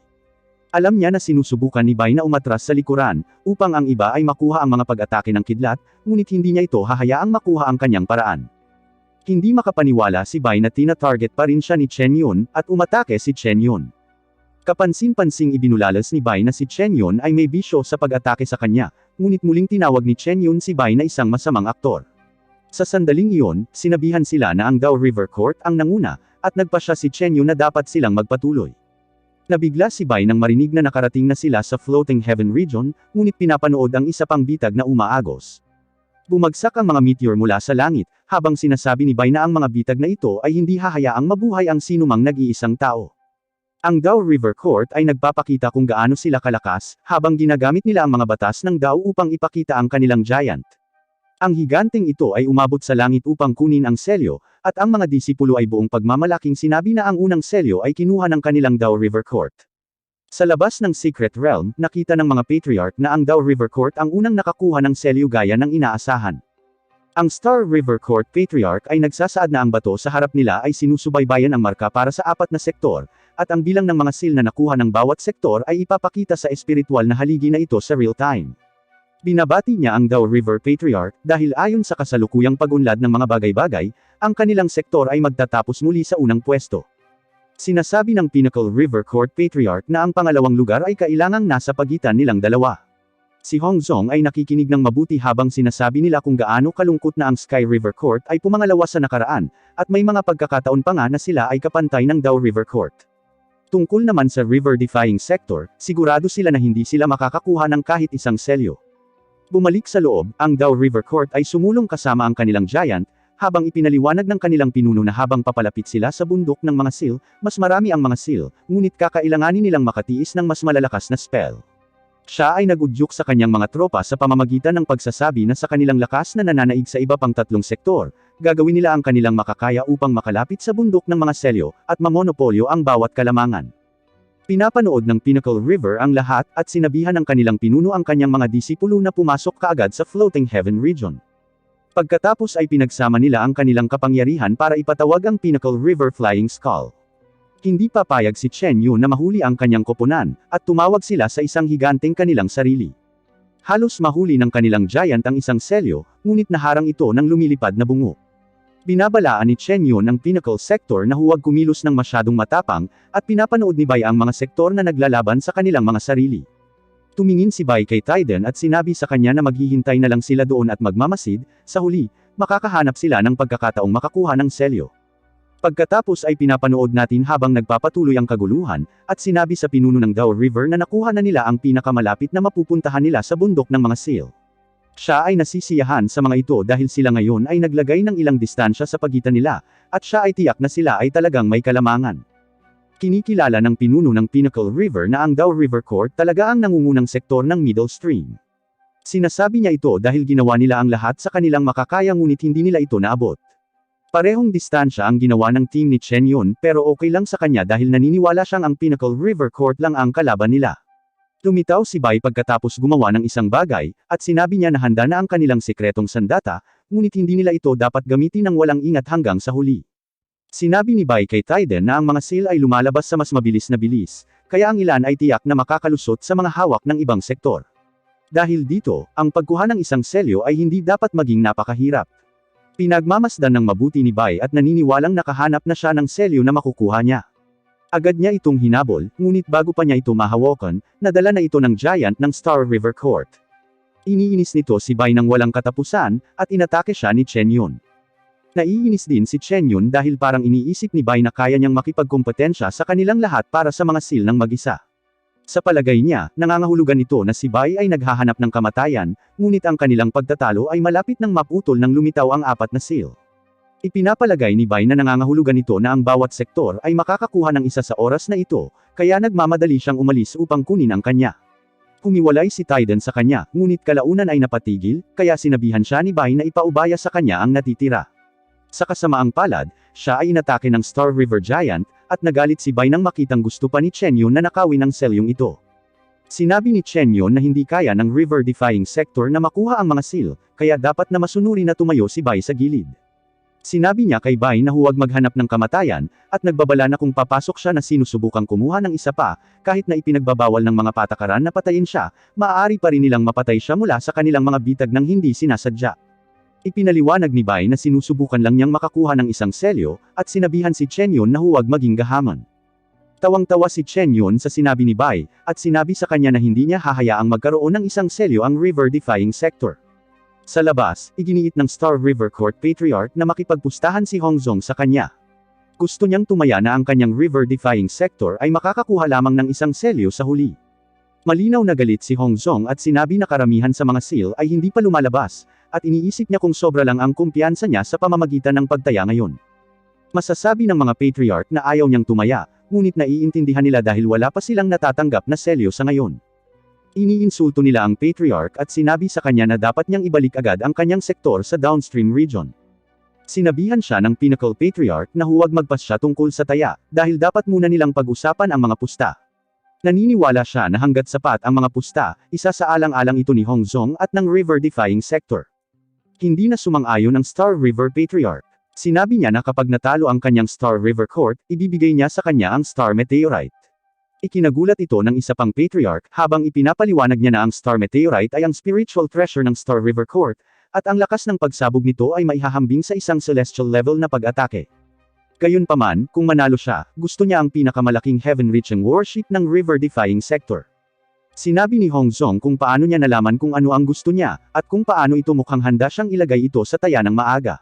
Alam niya na sinusubukan ni Bai na umatras sa likuran, upang ang iba ay makuha ang mga pag-atake ng kidlat, ngunit hindi niya ito hahayaang makuha ang kanyang paraan. Hindi makapaniwala si Bai na tina-target pa rin siya ni Chen Yun, at umatake si Chen Yun. Kapansin-pansing ibinulalas ni Bai na si Chen Yun ay may bisyo sa pag-atake sa kanya, ngunit muling tinawag ni Chen Yun si Bai na isang masamang aktor. Sa sandaling iyon, sinabihan sila na ang Dao River Court ang nanguna, at nagpasya si Chen Yun na dapat silang magpatuloy. Nabigla si Bai nang marinig na nakarating na sila sa Floating Heaven Region, ngunit pinapanood ang isa pang bitag na umaagos. Bumagsak ang mga meteor mula sa langit, habang sinasabi ni Bai na ang mga bitag na ito ay hindi hahayaang mabuhay ang sinumang nag-iisang tao. Ang Dao River Court ay nagpapakita kung gaano sila kalakas, habang ginagamit nila ang mga batas ng Dao upang ipakita ang kanilang giant. Ang higanteng ito ay umabot sa langit upang kunin ang selyo, at ang mga disipulo ay buong pagmamalaking sinabi na ang unang selyo ay kinuha ng kanilang Dao River Court. Sa labas ng Secret Realm, nakita ng mga Patriarch na ang Dao River Court ang unang nakakuha ng selyo gaya ng inaasahan. Ang Star River Court Patriarch ay nagsasaad na ang bato sa harap nila ay sinusubaybayan ang marka para sa 4 na sektor, at ang bilang ng mga seal na nakuha ng bawat sektor ay ipapakita sa espiritual na haligi na ito sa real time. Binabati niya ang Dao River Patriarch, dahil ayon sa kasalukuyang pag-unlad ng mga bagay-bagay, ang kanilang sektor ay magtatapos muli sa unang pwesto. Sinasabi ng Pinnacle River Court Patriarch na ang pangalawang lugar ay kailangang nasa pagitan nilang dalawa. Si Hongzong ay nakikinig ng mabuti habang sinasabi nila kung gaano kalungkot na ang Sky River Court ay pumangalawa sa nakaraan, at may mga pagkakataon pa nga na sila ay kapantay ng Dao River Court. Tungkol naman sa river-defying sector, sigurado sila na hindi sila makakakuha ng kahit isang selyo. Bumalik sa loob, ang Dao River Court ay sumulong kasama ang kanilang giant, habang ipinaliwanag ng kanilang pinuno na habang papalapit sila sa bundok ng mga seal, mas marami ang mga seal, ngunit kakailanganin nilang makatiis ng mas malalakas na spell. Siya ay nagudyok sa kanyang mga tropa sa pamamagitan ng pagsasabi na sa kanilang lakas na nananaig sa iba pang 3 sektor, gagawin nila ang kanilang makakaya upang makalapit sa bundok ng mga selyo, at mamonopolyo ang bawat kalamangan. Pinapanood ng Pinnacle River ang lahat, at sinabihan ng kanilang pinuno ang kanyang mga disipulo na pumasok kaagad sa Floating Heaven Region. Pagkatapos ay pinagsama nila ang kanilang kapangyarihan para ipatawag ang Pinnacle River Flying Skull. Hindi papayag si Chen Yu na mahuli ang kanyang koponan, at tumawag sila sa isang higanteng kanilang sarili. Halos mahuli ng kanilang giant ang isang selyo, ngunit naharang ito ng lumilipad na bungo. Binabalaan ni Chen Yu ng Pinnacle Sector na huwag kumilos ng masyadong matapang, at pinapanood ni Bai ang mga sektor na naglalaban sa kanilang mga sarili. Tumingin si Bai kay Tiden at sinabi sa kanya na maghihintay na lang sila doon at magmamasid, sa huli, makakahanap sila ng pagkakataong makakuha ng selyo. Pagkatapos ay pinapanood natin habang nagpapatuloy ang kaguluhan, at sinabi sa pinuno ng Dao River na nakuha na nila ang pinakamalapit na mapupuntahan nila sa bundok ng mga seal. Siya ay nasisiyahan sa mga ito dahil sila ngayon ay naglagay ng ilang distansya sa pagitan nila, at siya ay tiyak na sila ay talagang may kalamangan. Kinikilala ng pinuno ng Pinnacle River na ang Dao River Court talaga ang nangungunang sektor ng Middle Stream. Sinasabi niya ito dahil ginawa nila ang lahat sa kanilang makakaya ngunit hindi nila ito naabot. Parehong distansya ang ginawa ng team ni Chen Yun pero okay lang sa kanya dahil naniniwala siyang ang Pinnacle River Court lang ang kalaban nila. Lumitaw si Bai pagkatapos gumawa ng isang bagay, at sinabi niya na handa na ang kanilang sikretong sandata, ngunit hindi nila ito dapat gamitin ng walang ingat hanggang sa huli. Sinabi ni Bai kay Tiden na ang mga seal ay lumalabas sa mas mabilis na bilis, kaya ang ilan ay tiyak na makakalusot sa mga hawak ng ibang sektor. Dahil dito, ang pagkuha ng isang selyo ay hindi dapat maging napakahirap. Pinagmamasdan ng mabuti ni Bai at naniniwalang nakahanap na siya ng selyo na makukuha niya. Agad niya itong hinabol, ngunit bago pa niya ito mahawakan, nadala na ito ng giant ng Star River Court. Iniinis nito si Bai ng walang katapusan, at inatake siya ni Chen Yun. Naiinis din si Chen Yun dahil parang iniisip ni Bai na kaya niyang makipagkompetensya sa kanilang lahat para sa mga seal ng mag-isa. Sa palagay niya, nangangahulugan ito na si Bai ay naghahanap ng kamatayan, ngunit ang kanilang pagtatalo ay malapit ng maputol nang lumitaw ang 4 na seal. Ipinapalagay ni Bai na nangangahulugan ito na ang bawat sektor ay makakakuha ng isa sa oras na ito, kaya nagmamadali siyang umalis upang kunin ang kanya. Humiwalay si Tiden sa kanya, ngunit kalaunan ay napatigil, kaya sinabihan siya ni Bai na ipaubaya sa kanya ang natitira. Sa kasamaang palad, siya ay inatake ng Star River Giant, at nagalit si Bai nang makitang gusto pa ni Chen Yun na nakawin ang selyong ito. Sinabi ni Chen Yun na hindi kaya ng river-defying sector na makuha ang mga seal, kaya dapat na masunuri na tumayo si Bai sa gilid. Sinabi niya kay Bai na huwag maghanap ng kamatayan, at nagbabala na kung papasok siya na sinusubukang kumuha ng isa pa, kahit na ipinagbabawal ng mga patakaran na patayin siya, maaari pa rin nilang mapatay siya mula sa kanilang mga bitag ng hindi sinasadya. Ipinaliwanag ni Bai na sinusubukan lang niyang makakuha ng isang selyo, at sinabihan si Chen Yun na huwag maging gahaman. Tawang-tawa si Chen Yun sa sinabi ni Bai, at sinabi sa kanya na hindi niya hahayaang magkaroon ng isang selyo ang river-defying sector. Sa labas, iginiit ng Star River Court Patriarch na makipagpustahan si Hongzong sa kanya. Gusto niyang tumaya na ang kanyang river-defying sector ay makakakuha lamang ng isang selyo sa huli. Malinaw na galit si Hongzong at sinabi na karamihan sa mga seal ay hindi pa lumalabas, at iniisip niya kung sobra lang ang kumpiyansa niya sa pamamagitan ng pagtaya ngayon. Masasabi ng mga Patriarch na ayaw niyang tumaya, ngunit naiintindihan nila dahil wala pa silang natatanggap na selyo sa ngayon. Iniinsulto nila ang Patriarch at sinabi sa kanya na dapat niyang ibalik agad ang kanyang sektor sa downstream region. Sinabihan siya ng Pinnacle Patriarch na huwag magpasya tungkol sa taya, dahil dapat muna nilang pag-usapan ang mga pusta. Naniniwala siya na hanggat sapat ang mga pusta, isa sa alang-alang ito ni Hong Zong at ng river-defying sector. Hindi na sumang-ayon ang Star River Patriarch. Sinabi niya na kapag natalo ang kanyang Star River Court, ibibigay niya sa kanya ang Star Meteorite. Ikinagulat ito ng isa pang Patriarch habang ipinapaliwanag niya na ang Star Meteorite ay ang spiritual treasure ng Star River Court, at ang lakas ng pagsabog nito ay maihahambing sa isang celestial level na pag-atake. Gayunpaman, kung manalo siya, gusto niya ang pinakamalaking heaven-reaching warship ng river-defying sector. Sinabi ni Hong Zong kung paano niya nalaman kung ano ang gusto niya, at kung paano ito mukhang handa siyang ilagay ito sa taya ng maaga.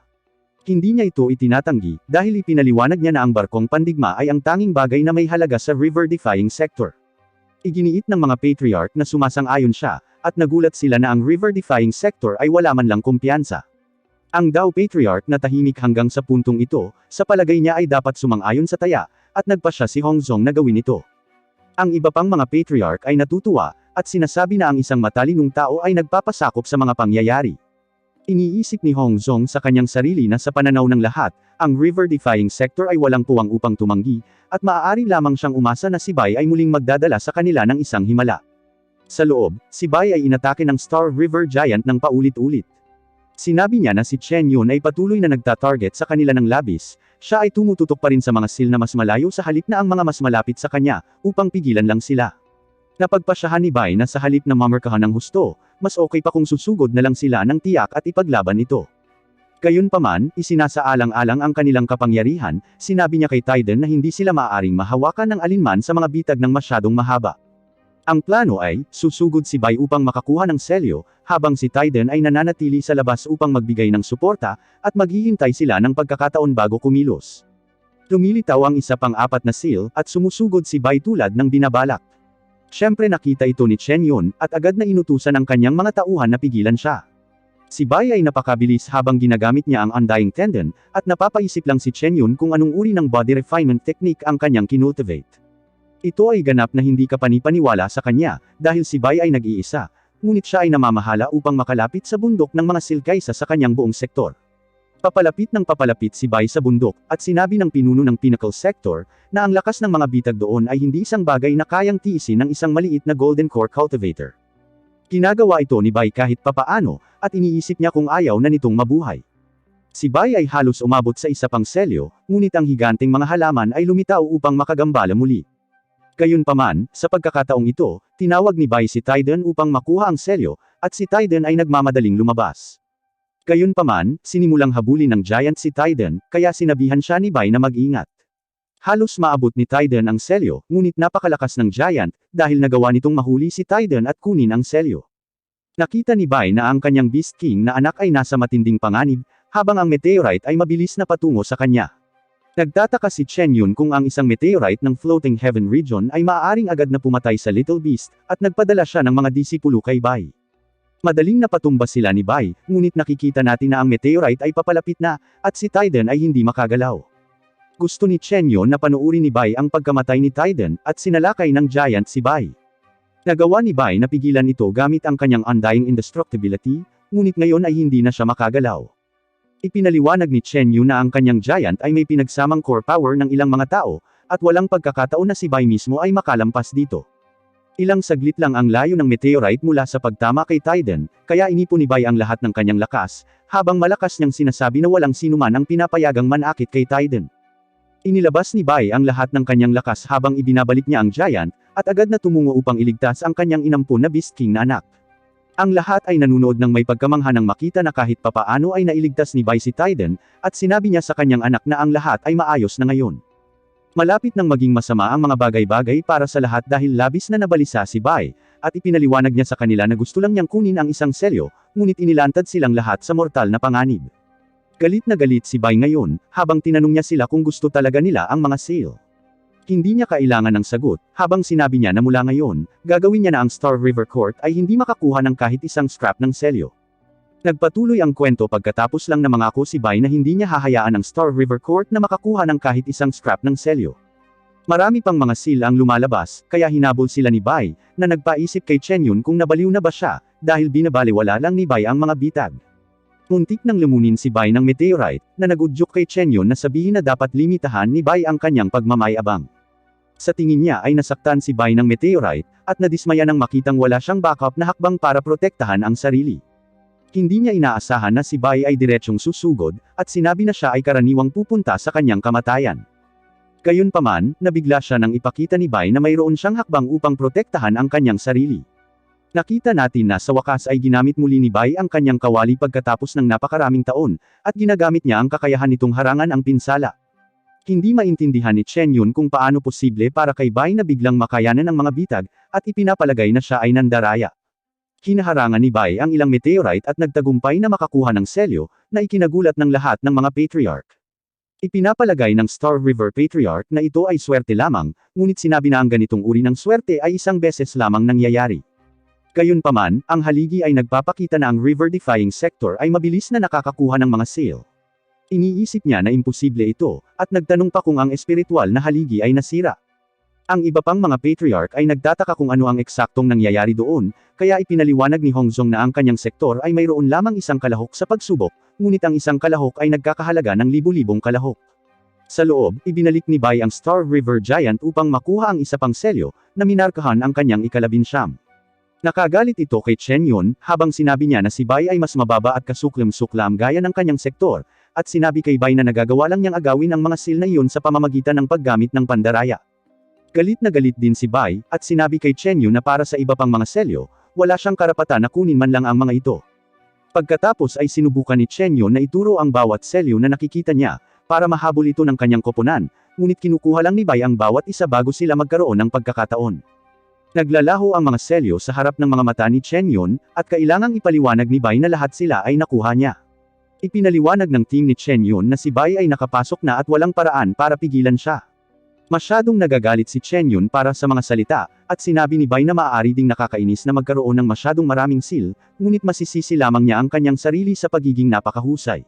Hindi niya ito itinatanggi, dahil ipinaliwanag niya na ang barkong pandigma ay ang tanging bagay na may halaga sa river-defying sector. Iginiit ng mga Patriarch na sumasang-ayon siya, at nagulat sila na ang river-defying sector ay wala man lang kumpiyansa. Ang Dao Patriarch na tahimik hanggang sa puntong ito, sa palagay niya ay dapat sumang-ayon sa taya, at nagpa siya si Hong Zong na gawin ito. Ang iba pang mga Patriarch ay natutuwa, at sinasabi na ang isang matalinong tao ay nagpapasakop sa mga pangyayari. Iniisip ni Hong Zong sa kanyang sarili na sa pananaw ng lahat, ang river-defying sector ay walang puwang upang tumanggi, at maaari lamang siyang umasa na si Bai ay muling magdadala sa kanila ng isang himala. Sa loob, si Bai ay inatake ng Star River Giant ng paulit-ulit. Sinabi niya na si Chen Yun ay patuloy na nagta-target sa kanila ng labis, siya ay tumututok pa rin sa mga seal na mas malayo sa halip na ang mga mas malapit sa kanya, upang pigilan lang sila. Napagpasyahan ni Bai na sa halip na mamarkahan ng husto, mas okay pa kung susugod na lang sila ng tiyak at ipaglaban ito. Gayunpaman, isinasaalang-alang ang kanilang kapangyarihan, sinabi niya kay Tiden na hindi sila maaaring mahawakan ng alinman sa mga bitag ng masyadong mahaba. Ang plano ay, susugod si Bai upang makakuha ng selyo, habang si Tiden ay nananatili sa labas upang magbigay ng suporta, at maghihintay sila ng pagkakataon bago kumilos. Lumilitaw ang isa pang apat na seal, at sumusugod si Bai tulad ng binabalak. Siyempre nakita ito ni Chen Yun, at agad na inutusan ang kanyang mga tauhan na pigilan siya. Si Bai ay napakabilis habang ginagamit niya ang Undying Tendon, at napapaisip lang si Chen Yun kung anong uri ng body refinement technique ang kanyang kinultivate. Ito ay ganap na hindi kapanipaniwala sa kanya, dahil si Bai ay nag-iisa, ngunit siya ay namamahala upang makalapit sa bundok ng mga seal kaysa sa kanyang buong sektor. Papalapit ng papalapit si Bai sa bundok, at sinabi ng pinuno ng Pinnacle Sector, na ang lakas ng mga bitag doon ay hindi isang bagay na kayang tiisin ng isang maliit na Golden Core Cultivator. Ginagawa ito ni Bai kahit papaano, at iniisip niya kung ayaw na nitong mabuhay. Si Bai ay halos umabot sa isa pang selyo, ngunit ang higanteng mga halaman ay lumitaw upang makagambala muli. Gayunpaman, sa pagkakataong ito, tinawag ni Bai si Tiden upang makuha ang selyo, at si Tiden ay nagmamadaling lumabas. Gayunpaman, sinimulang habulin ng Giant si Tiden, kaya sinabihan siya ni Bai na mag-ingat. Halos maabot ni Tiden ang selyo, ngunit napakalakas ng Giant, dahil nagawa nitong mahuli si Tiden at kunin ang selyo. Nakita ni Bai na ang kanyang Beast King na anak ay nasa matinding panganib, habang ang meteorite ay mabilis na patungo sa kanya. Nagtataka si Chen Yun kung ang isang meteorite ng Floating Heaven Region ay maaaring agad na pumatay sa Little Beast, at nagpadala siya ng mga disipulo kay Bai. Madaling napatumba sila ni Bai, ngunit nakikita natin na ang meteorite ay papalapit na, at si Tiden ay hindi makagalaw. Gusto ni Chen Yun na panuuri ni Bai ang pagkamatay ni Tiden, at sinalakay ng Giant si Bai. Nagawa ni Bai na pigilan ito gamit ang kanyang Undying Indestructibility, ngunit ngayon ay hindi na siya makagalaw. Ipinaliwanag ni Chen Yun na ang kanyang Giant ay may pinagsamang core power ng ilang mga tao, at walang pagkakataon na si Bai mismo ay makalampas dito. Ilang saglit lang ang layo ng meteorite mula sa pagtama kay Tiden, kaya inipon ni Bai ang lahat ng kanyang lakas, habang malakas niyang sinasabi na walang sinuman ang pinapayagang manakit kay Tiden. Inilabas ni Bai ang lahat ng kanyang lakas habang ibinabalik niya ang Giant, at agad na tumungo upang iligtas ang kanyang inampun na Beast King na anak. Ang lahat ay nanunood ng may pagkamangha nang makita na kahit papaano ay nailigtas ni Bai si Tiden, at sinabi niya sa kanyang anak na ang lahat ay maayos na ngayon. Malapit nang maging masama ang mga bagay-bagay para sa lahat dahil labis na nabalisa si Bai, at ipinaliwanag niya sa kanila na gusto lang niyang kunin ang isang selyo, ngunit inilantad silang lahat sa mortal na panganib. Galit na galit si Bai ngayon, habang tinanong niya sila kung gusto talaga nila ang mga seal. Hindi niya kailangan ng sagot, habang sinabi niya na mula ngayon, gagawin niya na ang Star River Court ay hindi makakuha ng kahit isang scrap ng selyo. Nagpatuloy ang kwento pagkatapos lang na mangako si Bai na hindi niya hahayaan ang Star River Court na makakuha ng kahit isang scrap ng selyo. Marami pang mga seal ang lumalabas, kaya hinabol sila ni Bai, na nagpaisip kay Chen Yun kung nabaliw na ba siya, dahil binabaliwala lang ni Bai ang mga bitag. Muntik nang lumunin si Bai ng meteorite, na nagudyok kay Chen Yun na sabihin na dapat limitahan ni Bai ang kanyang pagmamayabang. Sa tingin niya ay nasaktan si Bai ng meteorite, at nadismaya nang makitang wala siyang backup na hakbang para protektahan ang sarili. Hindi niya inaasahan na si Bai ay diretsyong susugod, at sinabi na siya ay karaniwang pupunta sa kanyang kamatayan. Gayunpaman, nabigla siya nang ipakita ni Bai na mayroon siyang hakbang upang protektahan ang kanyang sarili. Nakita natin na sa wakas ay ginamit muli ni Bai ang kanyang kawali pagkatapos ng napakaraming taon, at ginagamit niya ang kakayahan nitong harangan ang pinsala. Hindi maintindihan ni Chen Yun kung paano posible para kay Bai na biglang makayanan ang mga bitag, at ipinapalagay na siya ay nandaraya. Hinaharangan ni Bai ang ilang meteorite at nagtagumpay na makakuha ng selyo, na ikinagulat ng lahat ng mga patriarch. Ipinapalagay ng Star River Patriarch na ito ay swerte lamang, ngunit sinabi na ang ganitong uri ng swerte ay isang beses lamang nangyayari. Gayunpaman, ang haligi ay nagpapakita na ang river-defying sector ay mabilis na nakakakuha ng mga seal. Iniisip niya na imposible ito, at nagtanong pa kung ang espiritual na haligi ay nasira. Ang iba pang mga patriarch ay nagtataka kung ano ang eksaktong nangyayari doon, kaya ipinaliwanag ni Hongzong na ang kanyang sektor ay mayroon lamang isang kalahok sa pagsubok, ngunit ang isang kalahok ay nagkakahalaga ng libu-libong kalahok. Sa loob, ibinalik ni Bai ang Star River Giant upang makuha ang isa pang selyo, na minarkahan ang kanyang ika-19. Nakagalit ito kay Chen Yun, habang sinabi niya na si Bai ay mas mababa at kasuklam-suklam gaya ng kanyang sektor, at sinabi kay Bai na nagagawa lang niyang agawin ang mga seal na iyon sa pamamagitan ng paggamit ng pandaraya. Galit na galit din si Bai, at sinabi kay Chen Yun na para sa iba pang mga selyo, wala siyang karapatan na kunin man lang ang mga ito. Pagkatapos ay sinubukan ni Chen Yun na ituro ang bawat selyo na nakikita niya, para mahabol ito ng kanyang koponan, ngunit kinukuha lang ni Bai ang bawat isa bago sila magkaroon ng pagkakataon. Naglalaho ang mga selyo sa harap ng mga mata ni Chen Yun, at kailangang ipaliwanag ni Bai na lahat sila ay nakuha niya. Ipinaliwanag ng team ni Chen Yun na si Bai ay nakapasok na at walang paraan para pigilan siya. Masyadong nagagalit si Chen Yun para sa mga salita, at sinabi ni Bai na maaari ding nakakainis na magkaroon ng masyadong maraming seal, ngunit masisisi lamang niya ang kanyang sarili sa pagiging napakahusay.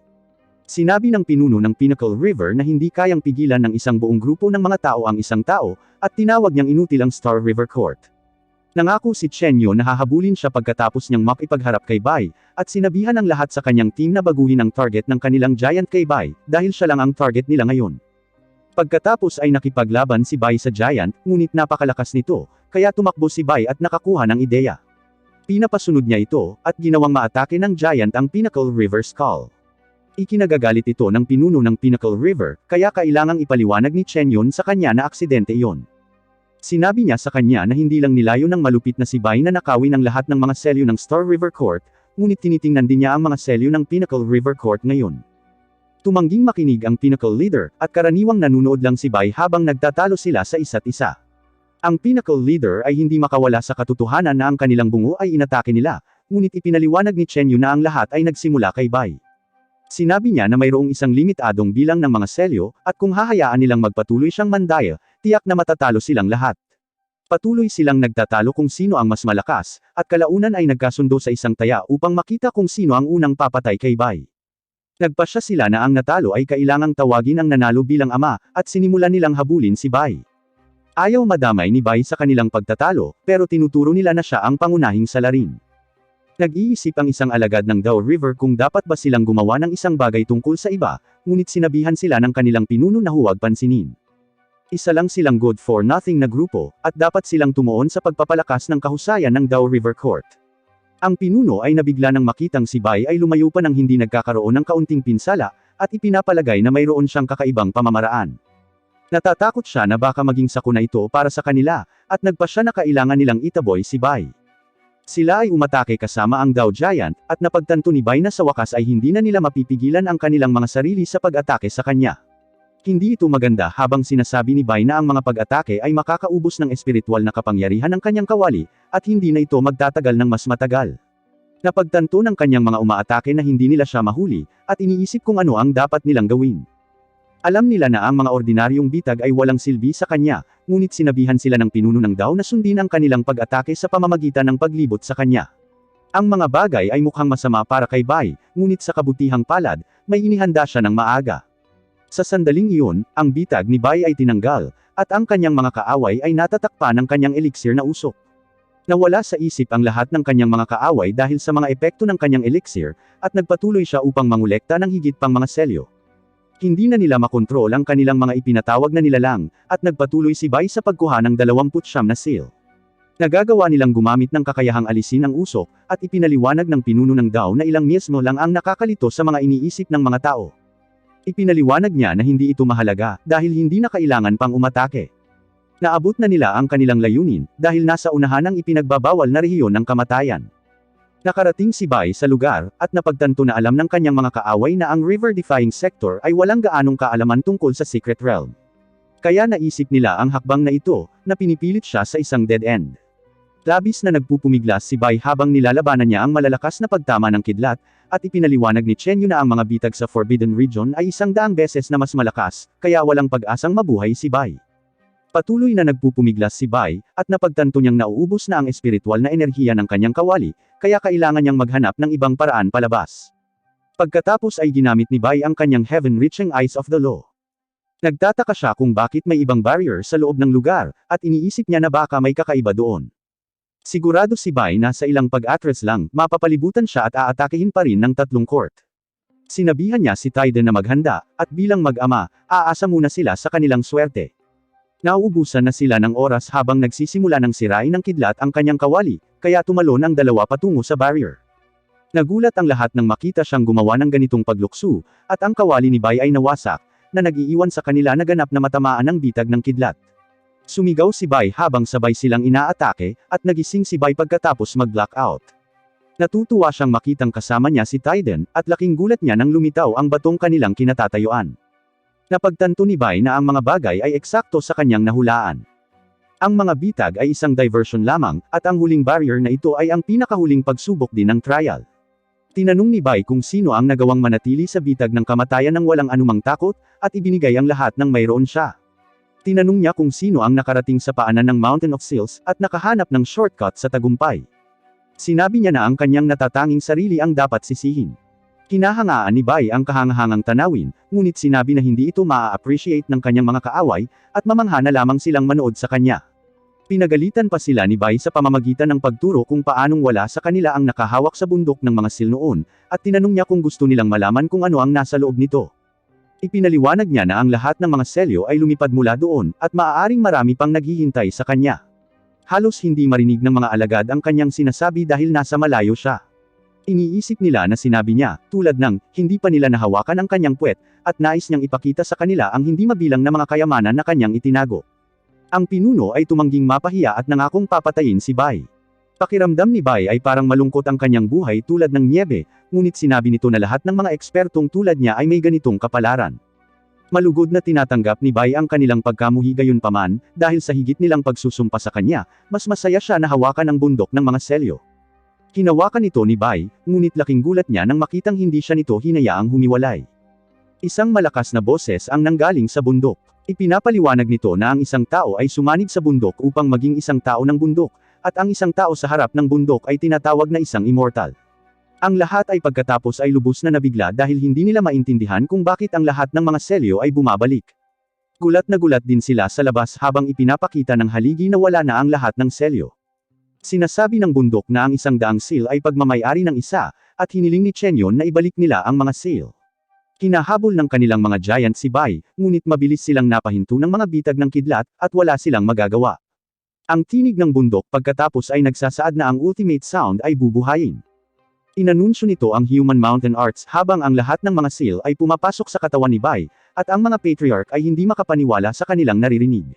Sinabi ng pinuno ng Pinnacle River na hindi kayang pigilan ng isang buong grupo ng mga tao ang isang tao, at tinawag niyang inutil ang Star River Court. Nangako si Chen Yun na hahabulin siya pagkatapos niyang makipagharap kay Bai, at sinabihan ang lahat sa kanyang team na baguhin ang target ng kanilang giant kay Bai, dahil siya lang ang target nila ngayon. Pagkatapos ay nakipaglaban si Bai sa giant, ngunit napakalakas nito, kaya tumakbo si Bai at nakakuha ng ideya. Pinapasunod niya ito, at ginawang maatake ng giant ang Pinnacle River Skull. Ikinagagalit ito ng pinuno ng Pinnacle River, kaya kailangang ipaliwanag ni Chen Yun sa kanya na aksidente iyon. Sinabi niya sa kanya na hindi lang nilayo ng malupit na si Bai na nakawin ang lahat ng mga selyo ng Star River Court, ngunit tinitingnan din niya ang mga selyo ng Pinnacle River Court ngayon. Tumangging makinig ang Pinnacle Leader, at karaniwang nanunood lang si Bai habang nagtatalo sila sa isa't isa. Ang Pinnacle Leader ay hindi makawala sa katotohanan na ang kanilang bungo ay inatake nila, ngunit ipinaliwanag ni Chen Yun na ang lahat ay nagsimula kay Bai. Sinabi niya na mayroong isang limitadong bilang ng mga selyo, at kung hahayaan nilang magpatuloy siyang mandaya, tiyak na matatalo silang lahat. Patuloy silang nagtatalo kung sino ang mas malakas, at kalaunan ay nagkasundo sa isang taya upang makita kung sino ang unang papatay kay Bai. Nagpasya sila na ang natalo ay kailangang tawagin ang nanalo bilang ama, at sinimulan nilang habulin si Bai. Ayaw madamay ni Bai sa kanilang pagtatalo, pero tinuturo nila na siya ang pangunahing salarin. Nag-iisip ang isang alagad ng Dao River kung dapat ba silang gumawa ng isang bagay tungkol sa iba, ngunit sinabihan sila ng kanilang pinuno na huwag pansinin. Isa lang silang good for nothing na grupo, at dapat silang tumuon sa pagpapalakas ng kahusayan ng Dao River Court. Ang pinuno ay nabigla nang makitang si Bai ay lumayo pa ng hindi nagkakaroon ng kaunting pinsala, at ipinapalagay na mayroon siyang kakaibang pamamaraan. Natatakot siya na baka maging sakuna ito para sa kanila, at nagpasya na kailangan nilang itaboy si Bai. Sila ay umatake kasama ang Dao Giant, at napagtanto ni Bai na sa wakas ay hindi na nila mapipigilan ang kanilang mga sarili sa pag-atake sa kanya. Hindi ito maganda habang sinasabi ni Bai na ang mga pag-atake ay makakaubos ng espiritual na kapangyarihan ng kanyang kawali, at hindi na ito magtatagal ng mas matagal. Napagtanto ng kanyang mga umaatake na hindi nila siya mahuli, at iniisip kung ano ang dapat nilang gawin. Alam nila na ang mga ordinaryong bitag ay walang silbi sa kanya, ngunit sinabihan sila ng pinuno ng Dao na sundin ang kanilang pag-atake sa pamamagitan ng paglibot sa kanya. Ang mga bagay ay mukhang masama para kay Bai, ngunit sa kabutihang palad, may inihanda siya ng maaga. Sa sandaling iyon, ang bitag ni Bai ay tinanggal, at ang kanyang mga kaaway ay natatakpan ng kanyang elixir na usok. Nawala sa isip ang lahat ng kanyang mga kaaway dahil sa mga epekto ng kanyang elixir, at nagpatuloy siya upang mangolekta ng higit pang mga selyo. Hindi na nila makontrol ang kanilang mga ipinatawag na nilalang, at nagpatuloy si Bai sa pagkuha ng 29 na seal. Nagagawa nilang gumamit ng kakayahang alisin ang usok, at ipinaliwanag ng pinuno ng Dao na ilang mismo lang ang nakakalito sa mga iniisip ng mga tao. Ipinaliwanag niya na hindi ito mahalaga, dahil hindi na kailangan pang umatake. Naabot na nila ang kanilang layunin, dahil nasa unahan ang ipinagbabawal na rehiyon ng kamatayan. Nakarating si Bai sa lugar, at napagtanto na alam ng kanyang mga kaaway na ang river-defying sector ay walang gaanong kaalaman tungkol sa Secret Realm. Kaya naisip nila ang hakbang na ito, na pinipilit siya sa isang dead end. Labis na nagpupumiglas si Bai habang nilalabanan niya ang malalakas na pagtama ng kidlat, at ipinaliwanag ni Chen Yu na ang mga bitag sa Forbidden Region ay 100 beses na mas malakas, kaya walang pag-asang mabuhay si Bai. Patuloy na nagpupumiglas si Bai, at napagtanto niyang nauubos na ang espiritual na enerhiya ng kanyang kawali, kaya kailangan niyang maghanap ng ibang paraan palabas. Pagkatapos ay ginamit ni Bai ang kanyang heaven-reaching eyes of the law. Nagtataka siya kung bakit may ibang barrier sa loob ng lugar, at iniisip niya na baka may kakaiba doon. Sigurado si Bai na sa ilang pag-atras lang, mapapalibutan siya at aatakihin pa rin ng 3 court. Sinabihan niya si Tiden na maghanda, at bilang mag-ama, aasa muna sila sa kanilang swerte. Nauubusan na sila ng oras habang nagsisimula ng sirain ng kidlat ang kanyang kawali, kaya tumalon ang dalawa patungo sa barrier. Nagulat ang lahat nang makita siyang gumawa ng ganitong paglukso, at ang kawali ni Bai ay nawasak, na nag-iiwan sa kanila na ganap na matamaan ng bitag ng kidlat. Sumigaw si Bai habang sabay silang inaatake, at nagising si Bai pagkatapos mag-blackout. Natutuwa siyang makitang kasama niya si Tiden, at laking gulat niya nang lumitaw ang batong kanilang kinatatayuan. Napagtanto ni Bai na ang mga bagay ay eksakto sa kanyang nahulaan. Ang mga bitag ay isang diversion lamang, at ang huling barrier na ito ay ang pinakahuling pagsubok din ng trial. Tinanong ni Bai kung sino ang nagawang manatili sa bitag ng kamatayan ng walang anumang takot, at ibinigay ang lahat ng mayroon siya. Tinanong niya kung sino ang nakarating sa paanan ng Mountain of Seals, at nakahanap ng shortcut sa tagumpay. Sinabi niya na ang kanyang natatanging sarili ang dapat sisihin. Kinahangaan ni Bai ang kahangahangang tanawin, ngunit sinabi na hindi ito maa-appreciate ng kanyang mga kaaway, at mamangha na lamang silang manood sa kanya. Pinagalitan pa sila ni Bai sa pamamagitan ng pagturo kung paanong wala sa kanila ang nakahawak sa bundok ng mga seal noon, at tinanong niya kung gusto nilang malaman kung ano ang nasa loob nito. Ipinaliwanag niya na ang lahat ng mga selyo ay lumipad mula doon, at maaaring marami pang naghihintay sa kanya. Halos hindi marinig ng mga alagad ang kanyang sinasabi dahil nasa malayo siya. Iniisip nila na sinabi niya, tulad ng, hindi pa nila nahawakan ang kanyang puwet, at nais niyang ipakita sa kanila ang hindi mabilang na mga kayamanan na kanyang itinago. Ang pinuno ay tumangging mapahiya at nangakong papatayin si Bai. Pakiramdam ni Bai ay parang malungkot ang kanyang buhay tulad ng niebe, ngunit sinabi nito na lahat ng mga ekspertong tulad niya ay may ganitong kapalaran. Malugod na tinatanggap ni Bai ang kanilang pagkamuhi gayunpaman, dahil sa higit nilang pagsusumpa sa kanya, mas masaya siya na hawakan ang bundok ng mga selyo. Hinawakan ito ni Bai, ngunit laking gulat niya nang makitang hindi siya nito hinayaang humiwalay. Isang malakas na boses ang nanggaling sa bundok. Ipinapaliwanag nito na ang isang tao ay sumanib sa bundok upang maging isang tao ng bundok, at ang isang tao sa harap ng bundok ay tinatawag na isang immortal. Ang lahat ay pagkatapos ay lubos na nabigla dahil hindi nila maintindihan kung bakit ang lahat ng mga selyo ay bumabalik. Gulat na gulat din sila sa labas habang ipinapakita ng haligi na wala na ang lahat ng selyo. Sinasabi ng bundok na ang 100 seal ay pagmamayari ng isa, at hiniling ni Chen Yun na ibalik nila ang mga seal. Hinahabol ng kanilang mga giant si Bai, ngunit mabilis silang napahinto ng mga bitag ng kidlat, at wala silang magagawa. Ang tinig ng bundok pagkatapos ay nagsasaad na ang ultimate sound ay bubuhayin. Inanunsyo nito ang Human Mountain Arts habang ang lahat ng mga seal ay pumapasok sa katawan ni Bai, at ang mga patriarch ay hindi makapaniwala sa kanilang naririnig.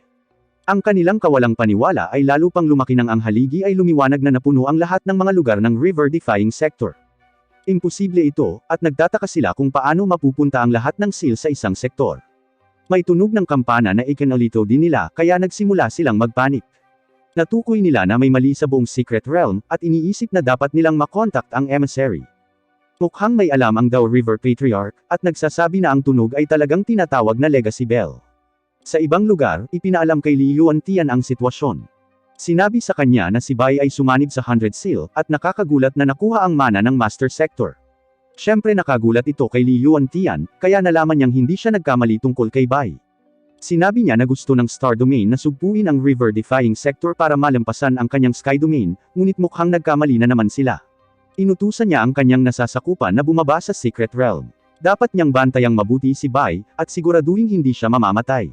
Ang kanilang kawalang paniwala ay lalo pang lumaki nang ang haligi ay lumiwanag na napuno ang lahat ng mga lugar ng river-defying sector. Imposible ito, at nagtataka sila kung paano mapupunta ang lahat ng seal sa isang sektor. May tunog ng kampana na ikinalito din nila, kaya nagsimula silang magpanik. Natukoy nila na may mali sa buong Secret Realm, at iniisip na dapat nilang makontakt ang emissary. Mukhang may alam ang Dao River Patriarch, at nagsasabi na ang tunog ay talagang tinatawag na Legacy Bell. Sa ibang lugar, ipinaalam kay Li Yuantian ang sitwasyon. Sinabi sa kanya na si Bai ay sumanib sa 100 seal, at nakakagulat na nakuha ang mana ng Master Sector. Siyempre nakagulat ito kay Li Yuantian, kaya nalaman niyang hindi siya nagkamali tungkol kay Bai. Sinabi niya na gusto ng Star Domain na sugpuin ang river-defying sector para malampasan ang kanyang Sky Domain, ngunit mukhang nagkamali na naman sila. Inutusan niya ang kanyang nasasakupan na bumaba sa Secret Realm. Dapat niyang bantayang mabuti si Bai, at siguraduhin hindi siya mamamatay.